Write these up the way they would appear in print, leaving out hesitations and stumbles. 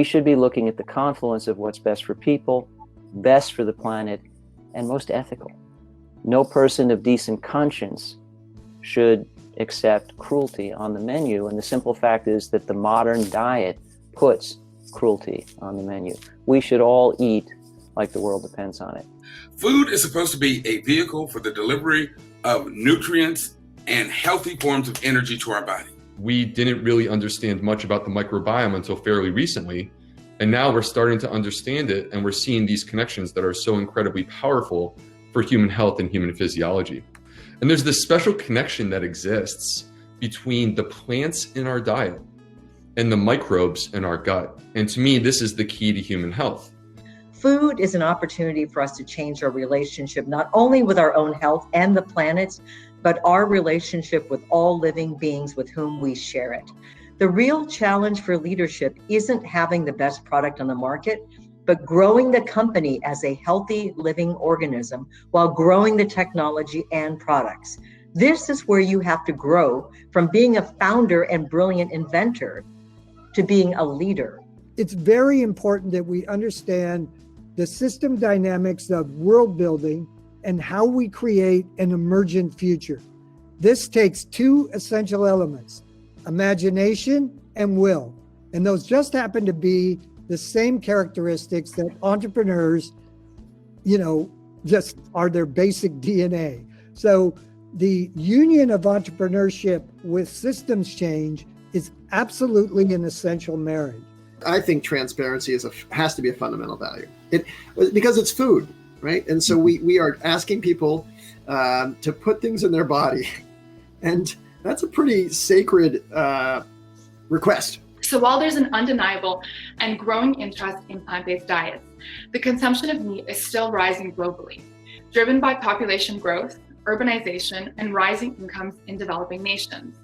We should be looking at the confluence of what's best for people, best for the planet, and most ethical. No person of decent conscience should accept cruelty on the menu, and the simple fact is that the modern diet puts cruelty on the menu. We should all eat like the world depends on it. Food is supposed to be a vehicle for the delivery of nutrients and healthy forms of energy to our body. We didn't really understand much about the microbiome until fairly recently, and now we're starting to understand it, and we're seeing these connections that are so incredibly powerful for human health and human physiology. And there's this special connection that exists between the plants in our diet and the microbes in our gut. And to me, this is the key to human health. Food is an opportunity for us to change our relationship, not only with our own health and the planet's, but our relationship with all living beings with whom we share it. The real challenge for leadership isn't having the best product on the market, but growing the company as a healthy living organism while growing the technology and products. This is where you have to grow from being a founder and brilliant inventor to being a leader. It's very important that we understand the system dynamics of world building and how we create an emergent future. This takes two essential elements, imagination and will. And those just happen to be the same characteristics that entrepreneurs, just are their basic DNA. So the union of entrepreneurship with systems change is absolutely an essential marriage. I think transparency has to be a fundamental value. Because it's food, right? And so we are asking people to put things in their body, and that's a pretty sacred request. So while there's an undeniable and growing interest in plant-based diets, the consumption of meat is still rising globally, driven by population growth, urbanization, and rising incomes in developing nations.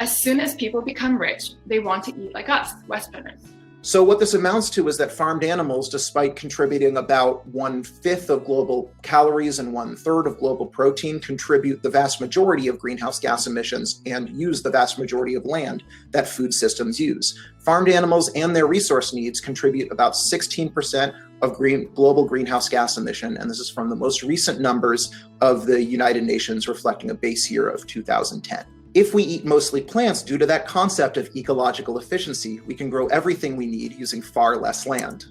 As soon as people become rich, they want to eat like us, Westerners. So what this amounts to is that farmed animals, despite contributing about 1/5 of global calories and 1/3 of global protein, contribute the vast majority of greenhouse gas emissions and use the vast majority of land that food systems use. Farmed animals and their resource needs contribute about 16% of global greenhouse gas emission, and this is from the most recent numbers of the United Nations, reflecting a base year of 2010. If we eat mostly plants due to that concept of ecological efficiency, we can grow everything we need using far less land.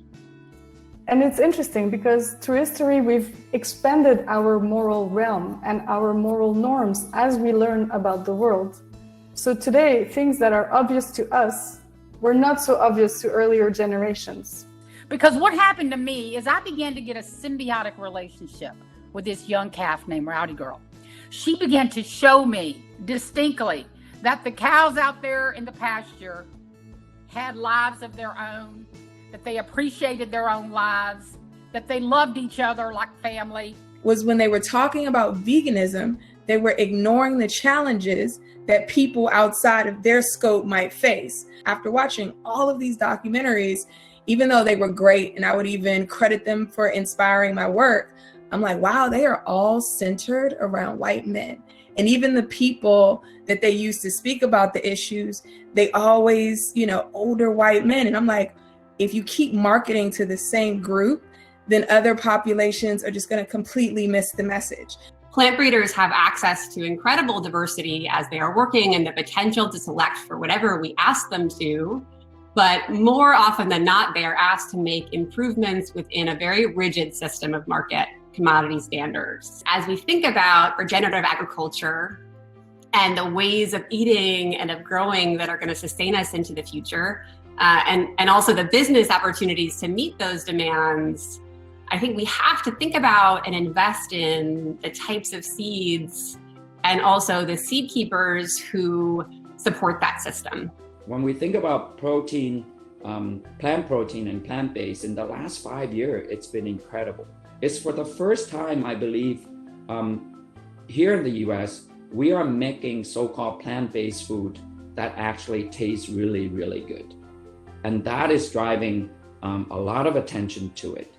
And it's interesting because through history, we've expanded our moral realm and our moral norms as we learn about the world. So today, things that are obvious to us were not so obvious to earlier generations. Because what happened to me is I began to get a symbiotic relationship with this young calf named Rowdy Girl. She began to show me distinctly that the cows out there in the pasture had lives of their own, that they appreciated their own lives, that they loved each other like family. Was when they were talking about veganism, they were ignoring the challenges that people outside of their scope might face. After watching all of these documentaries, even though they were great, and I would even credit them for inspiring my work, I'm like, wow, they are all centered around white men. And even the people that they used to speak about the issues, they always, older white men. And I'm like, if you keep marketing to the same group, then other populations are just going to completely miss the message. Plant breeders have access to incredible diversity as they are working and the potential to select for whatever we ask them to. But more often than not, they are asked to make improvements within a very rigid system of market commodity standards. As we think about regenerative agriculture and the ways of eating and of growing that are going to sustain us into the future, and also the business opportunities to meet those demands, I think we have to think about and invest in the types of seeds and also the seed keepers who support that system. When we think about protein, plant protein and plant-based, in the last 5 years, it's been incredible. It's for the first time, I believe, here in the US, we are making so-called plant-based food that actually tastes really, really good. And that is driving a lot of attention to it.